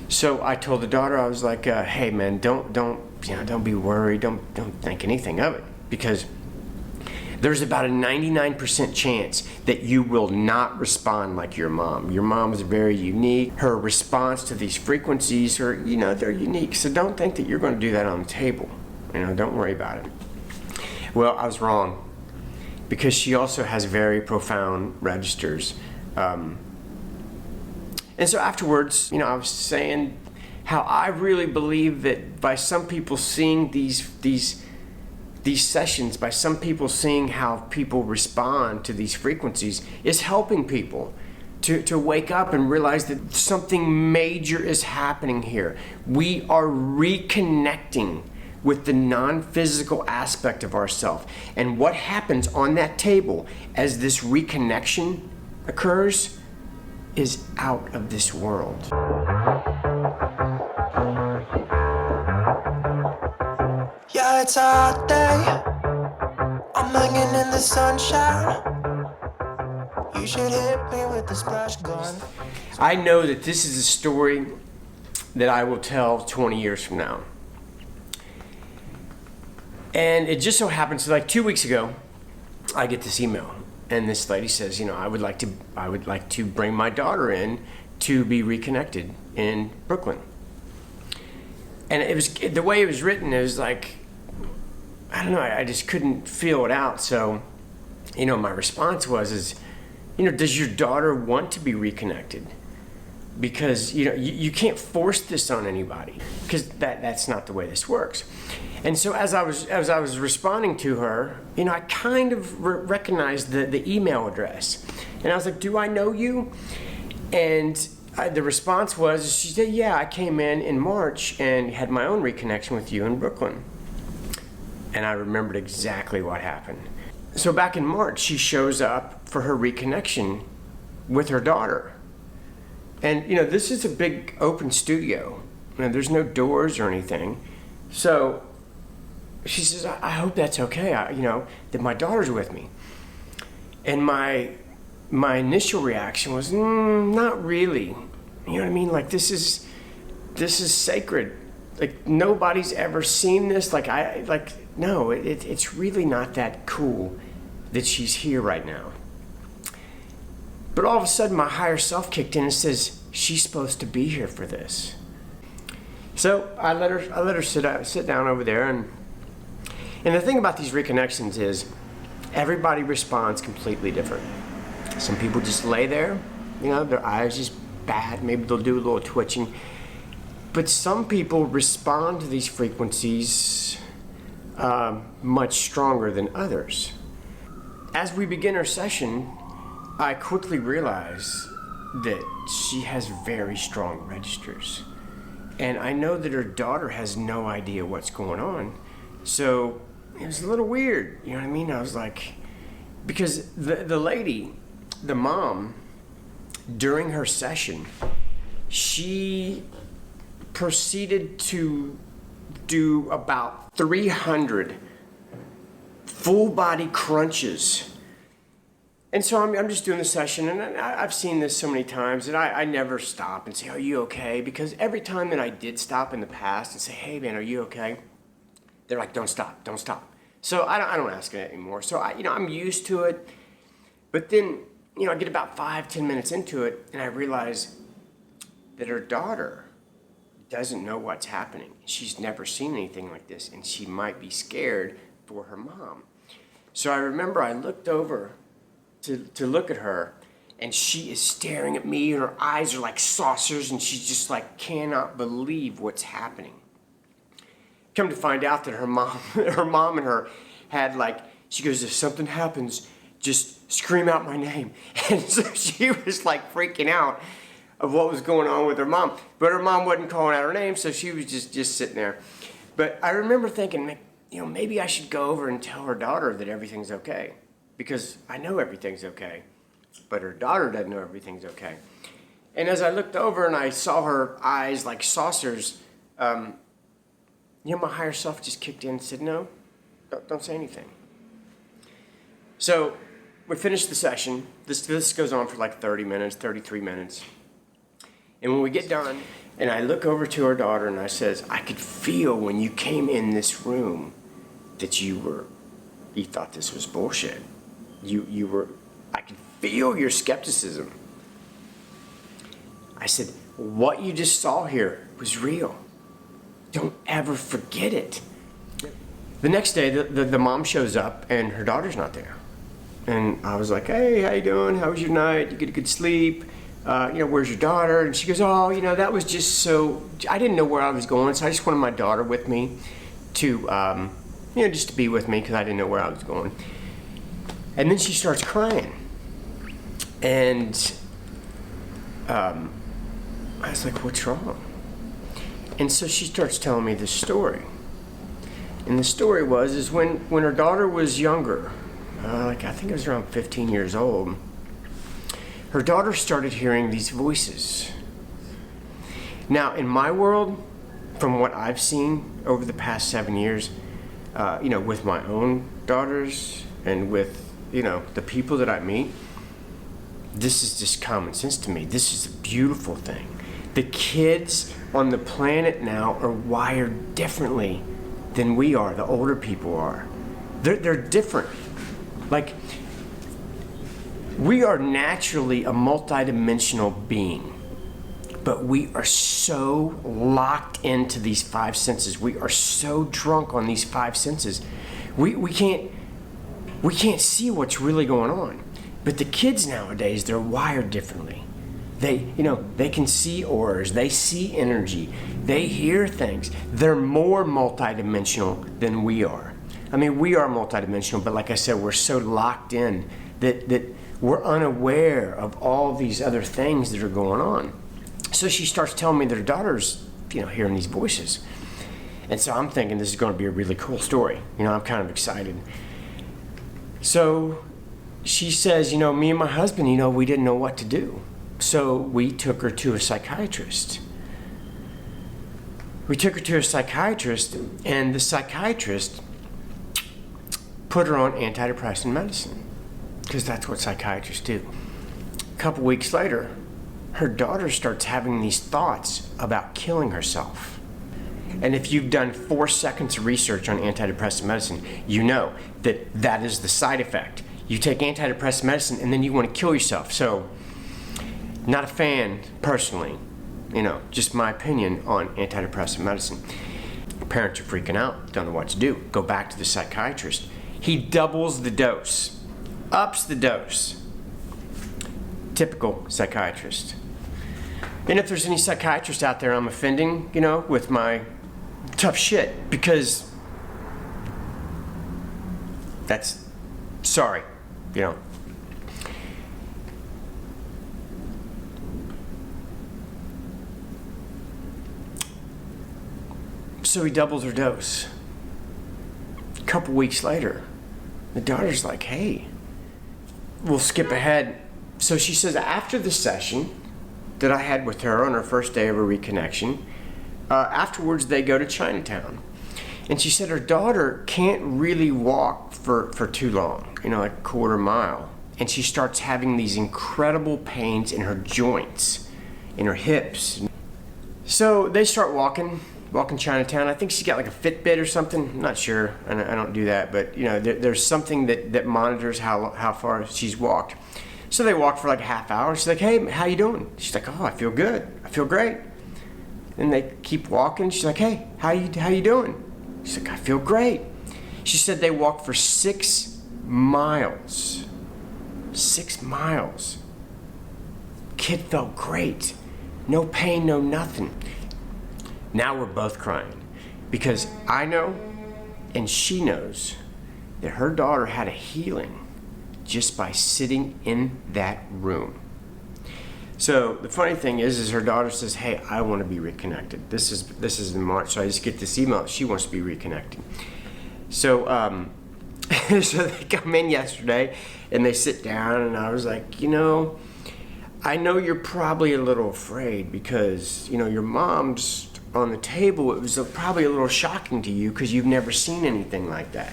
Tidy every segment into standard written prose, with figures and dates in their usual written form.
So I told the daughter, I was like, hey man, don't be worried, don't think anything of it, because there's about a 99% chance that you will not respond like your mom. Your mom is very unique. Her response to these frequencies are, they're unique. So don't think that you're going to do that on the table. Don't worry about it. Well, I was wrong, because she also has very profound registers. And so afterwards, I was saying how I really believe that by some people seeing these sessions, by some people seeing how people respond to these frequencies, is helping people to wake up and realize that something major is happening here. We are reconnecting with the non-physical aspect of ourselves. And what happens on that table as this reconnection occurs is out of this world. Yeah, it's a hot day. I'm hanging in the sunshine. You should hit me with the splash gun. I know that this is a story that I will tell 20 years from now. And it just so happens, like 2 weeks ago, I get this email, and this lady says, I would like to bring my daughter in to be reconnected in Brooklyn. And it was, the way it was written, it was like, I don't know, I just couldn't feel it out. So, my response was, does your daughter want to be reconnected? Because, you can't force this on anybody, because that's not the way this works. And so as I was responding to her, I kind of recognized the email address. And I was like, do I know you? And the response was, she said, yeah, I came in March and had my own reconnection with you in Brooklyn. And I remembered exactly what happened. So back in March, she shows up for her reconnection with her daughter. And, this is a big open studio. There's no doors or anything. So she says, I hope that's okay, that my daughter's with me. And my initial reaction was, not really. You know what I mean? Like, this is sacred. Like, nobody's ever seen this. No, it's really not that cool that she's here right now. But all of a sudden, my higher self kicked in and says, she's supposed to be here for this. So I let her sit down over there, and the thing about these reconnections is everybody responds completely different. Some people just lay there, their eyes just bad, maybe they'll do a little twitching. But some people respond to these frequencies much stronger than others. As we begin our session, I quickly realized that she has very strong registers. And I know that her daughter has no idea what's going on. So it was a little weird, you know what I mean? I was like, because the lady, the mom, during her session, she proceeded to do about 300 full body crunches. And so I'm just doing the session, and I've seen this so many times that I never stop and say, are you okay? Because every time that I did stop in the past and say, hey man, are you okay? They're like, don't stop. So I don't ask it anymore. So I'm used to it. But then, I get about 5-10 minutes into it, and I realize that her daughter doesn't know what's happening. She's never seen anything like this, and she might be scared for her mom. So I remember I looked over to look at her, and she is staring at me, and her eyes are like saucers, and she's just like cannot believe what's happening. Come to find out that her mom and her had she goes, if something happens, just scream out my name. And so she was like freaking out of what was going on with her mom. But her mom wasn't calling out her name, so she was just sitting there. But I remember thinking, maybe I should go over and tell her daughter that everything's okay. Because I know everything's okay, but her daughter doesn't know everything's okay. And as I looked over and I saw her eyes like saucers, my higher self just kicked in and said, no, don't say anything. So we finished the session. This goes on for like 30 minutes, 33 minutes. And when we get done, and I look over to her daughter and I says, I could feel when you came in this room that you thought this was bullshit. I could feel your skepticism. I said, what you just saw here was real. Don't ever forget it. The next day, the mom shows up and her daughter's not there. And I was like, hey, how you doing? How was your night? You get a good sleep? Where's your daughter? And she goes, oh, that was just so, I didn't know where I was going, so I just wanted my daughter with me to, just to be with me because I didn't know where I was going. And then she starts crying. And I was like, what's wrong? And so she starts telling me this story. And the story is when her daughter was younger, I think it was around 15 years old, her daughter started hearing these voices. Now, in my world, from what I've seen over the past 7 years, with my own daughters and with, the people that I meet, this is just common sense to me. This is a beautiful thing. The kids on the planet now are wired differently than we are, the older people are. They're different. Like, we are naturally a multidimensional being, but we are so locked into these five senses. We are so drunk on these five senses. We can't see what's really going on. But the kids nowadays, they're wired differently. They can see auras, they see energy, they hear things. They're more multidimensional than we are. I mean, we are multidimensional, but like I said, we're so locked in that we're unaware of all these other things that are going on. So she starts telling me that her daughter's, hearing these voices. And so I'm thinking this is going to be a really cool story. I'm kind of excited. So she says, me and my husband, we didn't know what to do. So we took her to a psychiatrist. And the psychiatrist put her on antidepressant medicine, because that's what psychiatrists do. A couple weeks later, her daughter starts having these thoughts about killing herself. And if you've done 4 seconds of research on antidepressant medicine, you know that is the side effect. You take antidepressant medicine and then you want to kill yourself. So, not a fan, personally. Just my opinion on antidepressant medicine. Parents are freaking out, don't know what to do. Go back to the psychiatrist. He doubles the dose, ups the dose. Typical psychiatrist. And if there's any psychiatrists out there I'm offending, with my tough shit, because that's, sorry, So he doubles her dose. A couple weeks later, the daughter's like, hey, we'll skip ahead. So she says after the session that I had with her on her first day of a reconnection, afterwards they go to Chinatown. And she said her daughter can't really walk for too long, like a quarter mile. And she starts having these incredible pains in her joints, in her hips. So they start walking Chinatown. I think she's got like a Fitbit or something. I'm not sure. I don't do that, but there's something that monitors how far she's walked. So they walk for like a half hour. She's like, hey, how you doing? She's like, oh, I feel good. I feel great. And they keep walking. She's like, hey, how you doing? She's like, I feel great. She said they walked for 6 miles. 6 miles. Kid felt great. No pain, no nothing. Now we're both crying because I know and she knows that her daughter had a healing just by sitting in that room. So the funny thing is her daughter says, hey, I want to be reconnected. This is in March, so I just get this email. She wants to be reconnected. So so they come in yesterday and they sit down and I was like, I know you're probably a little afraid because, your mom's on the table. It was probably a little shocking to you because you've never seen anything like that.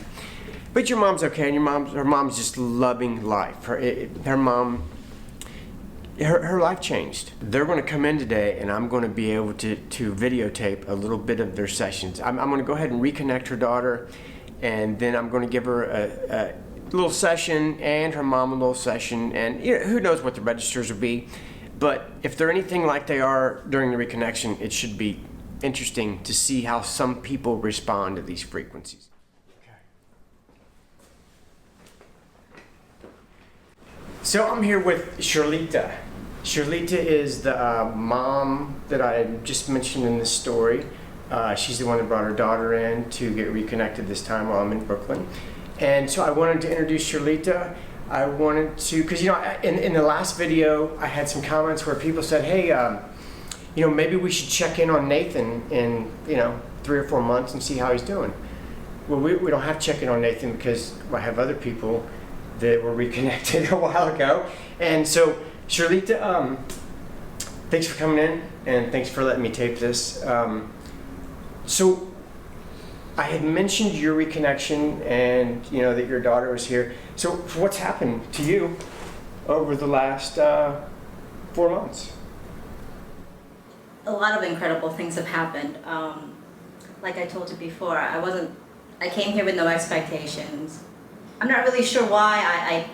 But your mom's okay, and her mom's just loving life. Her mom her life changed. They're going to come in today, and I'm going to be able to videotape a little bit of their sessions. I'm going to go ahead and reconnect her daughter, and then I'm going to give her a little session and her mom a little session, and who knows what the registers will be. But if they're anything like they are during the reconnection, it should be interesting to see how some people respond to these frequencies. So I'm here with Shirlita. Shirlita is the mom that I just mentioned in this story. She's the one that brought her daughter in to get reconnected this time while I'm in Brooklyn. And so I wanted to introduce Shirlita. I wanted to, because in the last video, I had some comments where people said, hey, maybe we should check in on Nathan in 3 or 4 months and see how he's doing. Well, we don't have to check in on Nathan because I have other people that were reconnected a while ago. And so, Shirlita, thanks for coming in and thanks for letting me tape this. So, I had mentioned your reconnection and that your daughter was here. So, what's happened to you over the last 4 months? A lot of incredible things have happened. Like I told you before, I came here with no expectations. I'm not really sure why.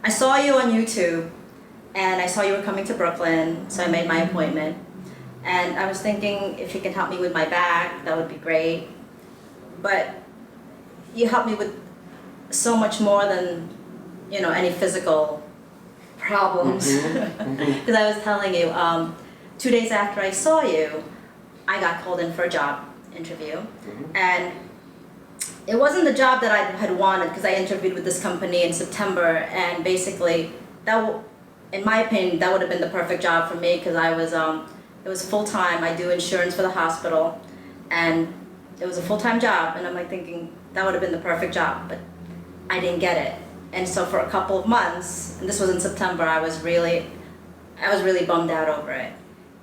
I saw you on YouTube, and I saw you were coming to Brooklyn, so I made my appointment. And I was thinking if you can help me with my back, that would be great. But you helped me with so much more than, any physical problems. Because I was telling you, 2 days after I saw you, I got called in for a job interview. And it wasn't the job that I had wanted, because I interviewed with this company in September, and basically, in my opinion, that would have been the perfect job for me, because it was full-time. I do insurance for the hospital, and it was a full-time job, and I'm like thinking, that would have been the perfect job, but I didn't get it. And so for a couple of months, and this was in September, I was really bummed out over it.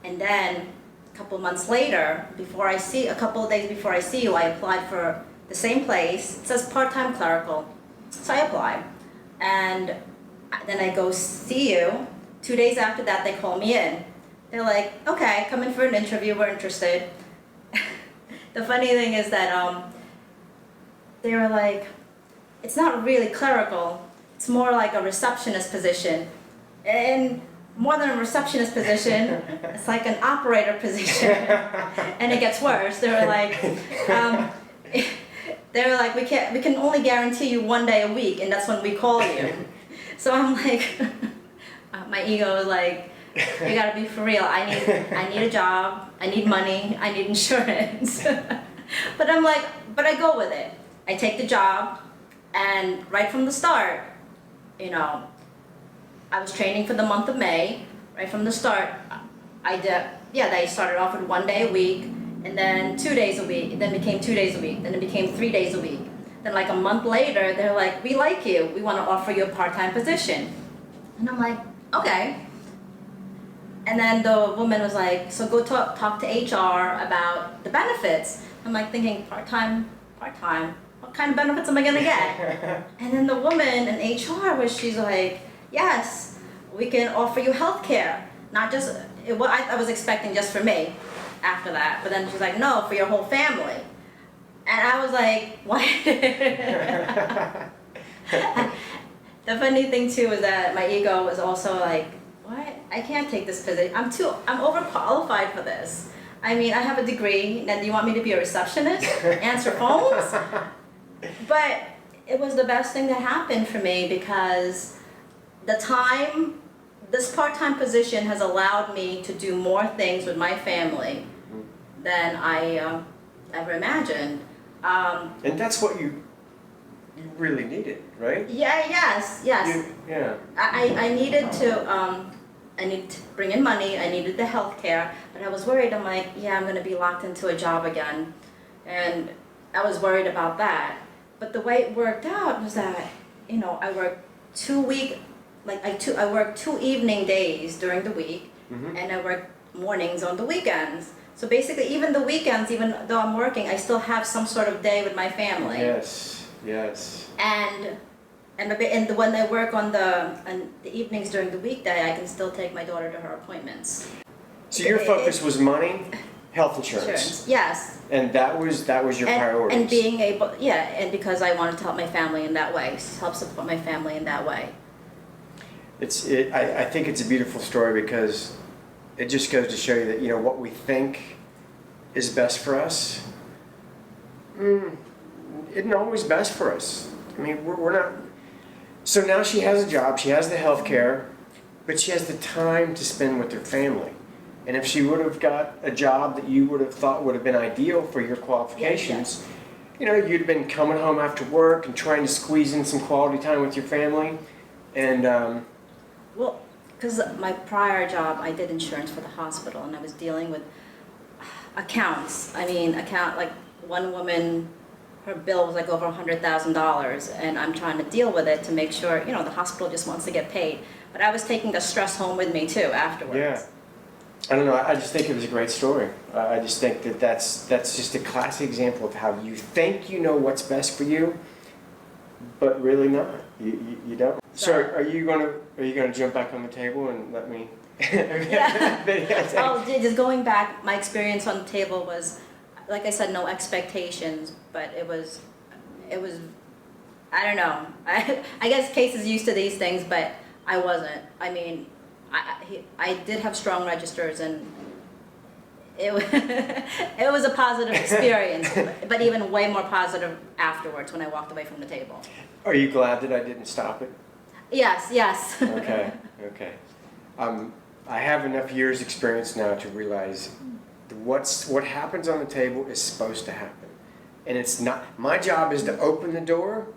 And then, a couple of months later, a couple of days before I see you, I applied for the same place. It says part-time clerical. So I applied. And then I go see you. 2 days after that, they call me in. They're like, okay, come in for an interview, we're interested. The funny thing is that they were like, it's not really clerical, it's more like a receptionist position. And more than a receptionist position, it's like an operator position. And it gets worse. They were like, we can only guarantee you 1 day a week, and that's when we call you. So I'm like, my ego is like, you gotta be for real. I need a job, I need money, I need insurance. But I'm like, but I go with it. I take the job, and right from the start, I was training for the month of May. Right from the start, they started off with 1 day a week, and then 2 days a week, then became 2 days a week, then it became 3 days a week. Then like a month later, they're like, we like you, we want to offer you a part-time position. And I'm like, okay. And then the woman was like, so go talk to HR about the benefits. I'm like thinking, part-time, what kind of benefits am I gonna get? And then the woman in HR, she's like, yes, we can offer you health care. Not just, I was expecting just for me after that, but then she's like, no, for your whole family. And I was like, what? The funny thing too is that my ego was also like, what? I can't take this position. I'm overqualified for this. I mean, I have a degree, and you want me to be a receptionist? Answer phones? But it was the best thing that happened for me, because this part-time position has allowed me to do more things with my family than I ever imagined. And that's what you really needed, right? Yes. I needed to bring in money, I needed the health care, but I was worried. I'm like, I'm going to be locked into a job again. And I was worried about that. But the way it worked out was that, I worked 2 week, I worked 2 evening days during the week, and I worked mornings on the weekends. So basically, even the weekends, even though I'm working, I still have some sort of day with my family. Yes. And And when I work on the evenings during the weekday, I can still take my daughter to her appointments. So your focus was money, health insurance. Insurance, yes. And that was your priority. And being able, yeah, and because I wanted to help my family in that way, help support my family in that way. I think it's a beautiful story because it just goes to show you that, you know, what we think is best for us isn't always best for us. I mean, we're not. So now she has a job, she has the health care, but she has the time to spend with her family. And if she would have got a job that you would have thought would have been ideal for your qualifications, you know, you'd have been coming home after work and trying to squeeze in some quality time with your family. And well, because my prior job, I did insurance for the hospital, and I was dealing with accounts. I mean, like one woman, her bill was like over $100,000, and I'm trying to deal with it to make sure, you know, the hospital just wants to get paid. But I was taking the stress home with me too afterwards. yeah, I don't know. I just think it was a great story. I just think that that's just a classic example of how you think you know what's best for you, but really not. You don't. So are you gonna jump back on the table and let me? Oh, just going back, my experience on the table was, like I said, no expectations, but it was, I don't know. I guess Case is used to these things, but I wasn't. I mean, I did have strong registers, and it was a positive experience, but even way more positive afterwards when I walked away from the table. Are you glad that I didn't stop it? Yes. Okay. I have enough years experience now to realize what happens on the table is supposed to happen. And it's not, my job is to open the door,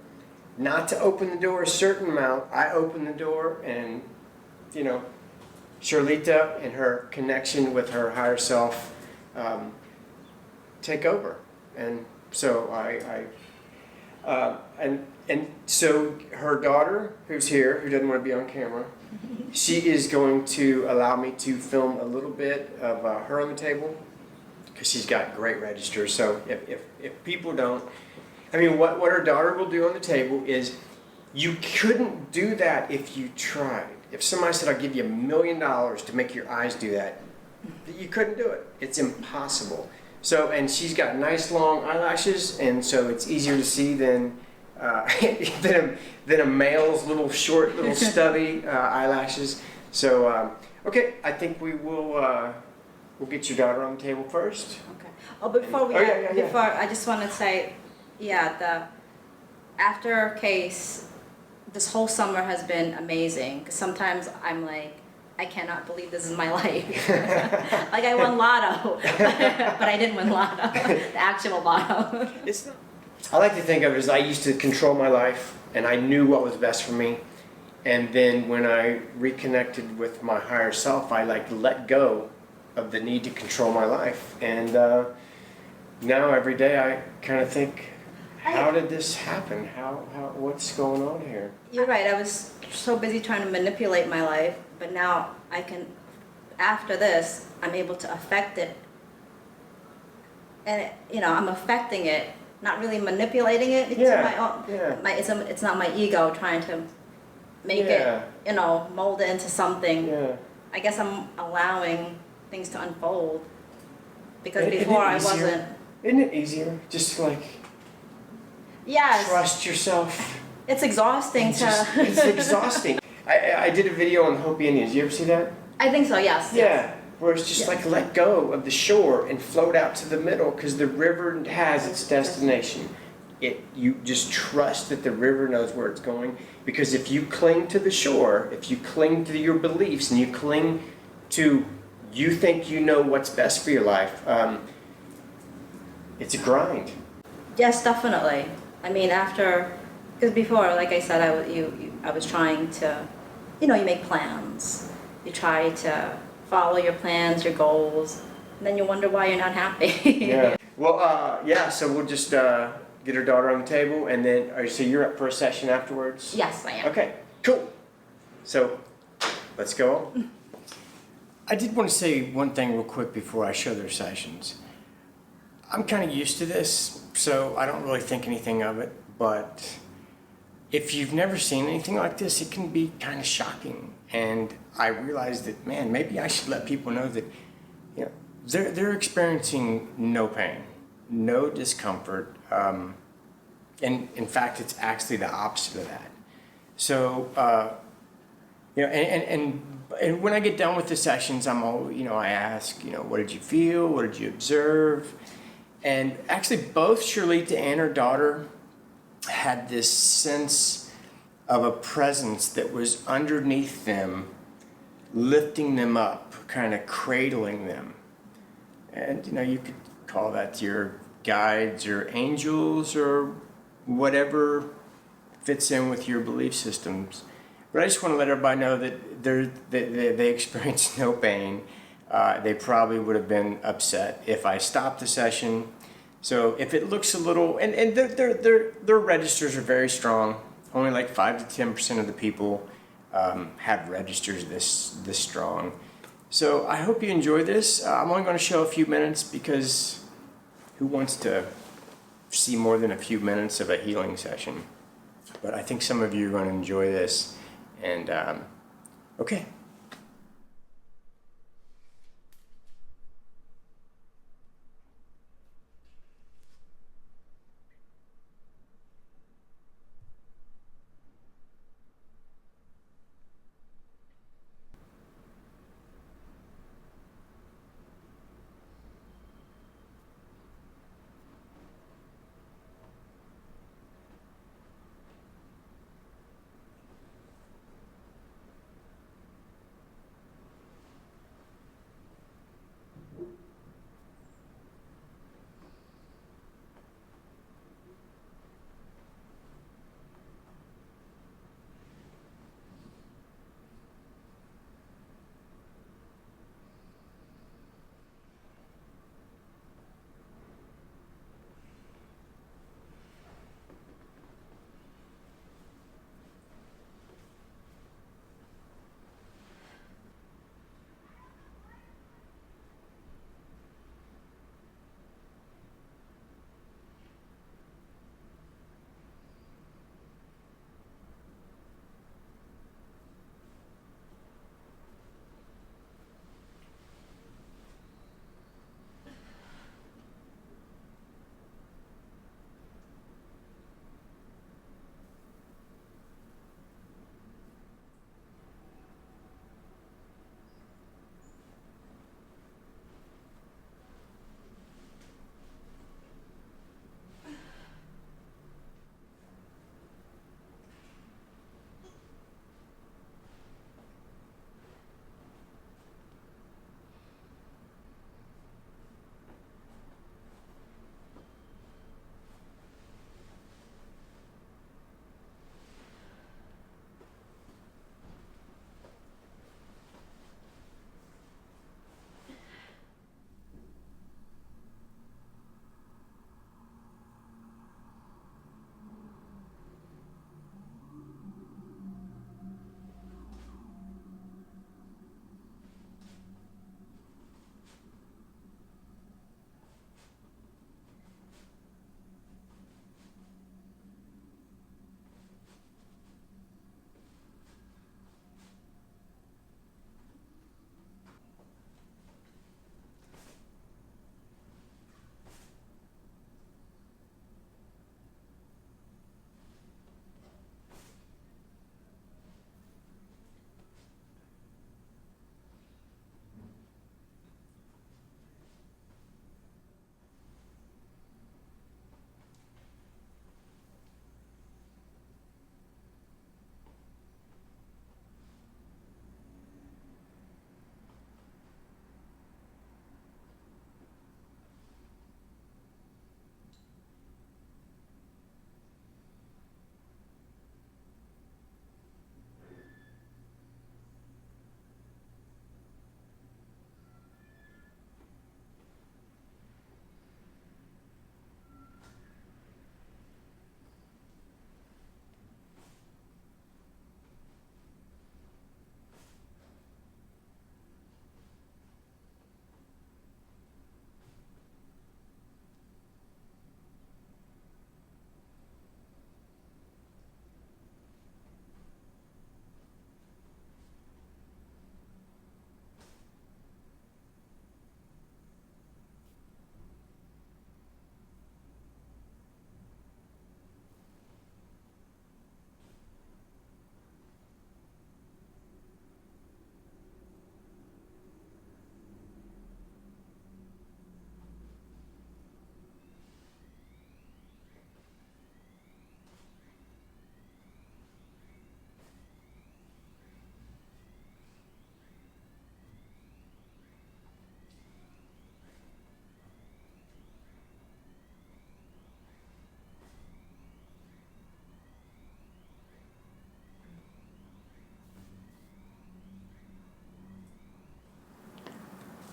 not to open the door a certain amount. I open the door and, you know, Charlita and her connection with her higher self take over. And so and so her daughter, who's here, who doesn't want to be on camera, she is going to allow me to film a little bit of her on the table, because she's got great registers. So if people don't, I mean, what her daughter will do on the table is, you couldn't do that if you tried. If somebody said, I'll give you $1 million to make your eyes do that, you couldn't do it. It's impossible. So, and she's got nice long eyelashes, and so it's easier to see than a male's little short, little stubby eyelashes. So, okay, I think we'll get your daughter on the table first. Okay. Oh, before I just want to say, after Case, this whole summer has been amazing. Because sometimes I'm like, I cannot believe this is my life. Like I won lotto, but I didn't win lotto, the actual lotto. It's not. I like to think of it as I used to control my life, and I knew what was best for me. And then when I reconnected with my higher self, I let go of the need to control my life. And now every day I kind of think, how did this happen? What's going on here? You're right. I was so busy trying to manipulate my life, but now I can, after this, I'm able to affect it. And, I'm affecting it, not really manipulating it. It's my own, it's not my ego trying to make it, mold it into something. Yeah. I guess I'm allowing things to unfold. Because before I wasn't. Isn't it easier? Just Yes. Trust yourself. It's exhausting It's exhausting. I did a video on the Hopi Indians. You ever see that? I think so, yes. Yeah. Where it's just let go of the shore and float out to the middle, because the river has its destination. You just trust that the river knows where it's going, because if you cling to the shore, if you cling to your beliefs, and you cling to, you think you know what's best for your life, it's a grind. Yes, definitely. I mean, because before, like I said, I was trying to, you make plans. You try to follow your plans, your goals, and then you wonder why you're not happy. Yeah. Well, so we'll just get her daughter on the table, and then, so you're up for a session afterwards? Yes, I am. Okay, cool. So, let's go on. I did want to say one thing real quick before I show their sessions. I'm kind of used to this, so I don't really think anything of it, but if you've never seen anything like this, it can be kind of shocking. And I realized that, man, maybe I should let people know that, you know, they're experiencing no pain, no discomfort. And in fact, it's actually the opposite of that. So, you know, and when I get done with the sessions, I'm all, you know, I ask, you know, what did you feel? What did you observe? And actually, both Shirlita and her daughter had this sense of a presence that was underneath them, lifting them up, kind of cradling them. And, you know, you could call that your guides or angels or whatever fits in with your belief systems. But I just want to let everybody know that they experienced no pain. They probably would have been upset if I stopped the session. So if it looks a little, and their registers are very strong. Only like 5 to 10% of the people have registers this strong. So I hope you enjoy this. I'm only going to show a few minutes because who wants to see more than a few minutes of a healing session? But I think some of you are going to enjoy this. And okay.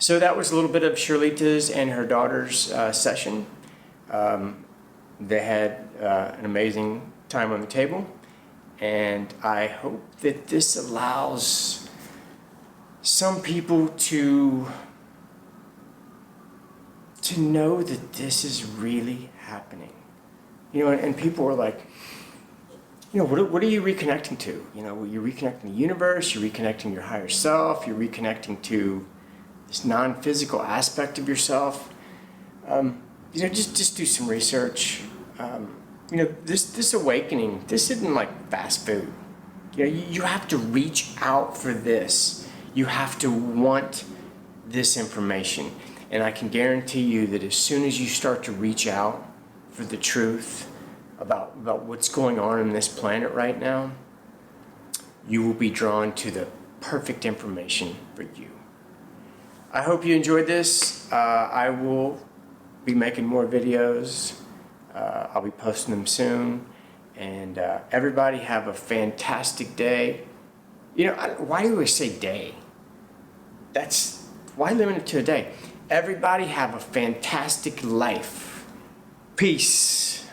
So that was a little bit of Shirlita's and her daughter's session. They had an amazing time on the table, and I hope that this allows some people to know that this is really happening. You know, and people were like, you know, what are you reconnecting to? You know, you're reconnecting the universe, you're reconnecting your higher self, you're reconnecting to this non-physical aspect of yourself. You know, just do some research. You know, this awakening, this isn't like fast food. You know, you have to reach out for this. You have to want this information. And I can guarantee you that as soon as you start to reach out for the truth about what's going on this planet right now, you will be drawn to the perfect information for you. I hope you enjoyed this. I will be making more videos. I'll be posting them soon. And everybody have a fantastic day. You know, why do we say day? Why limit it to a day? Everybody have a fantastic life. Peace.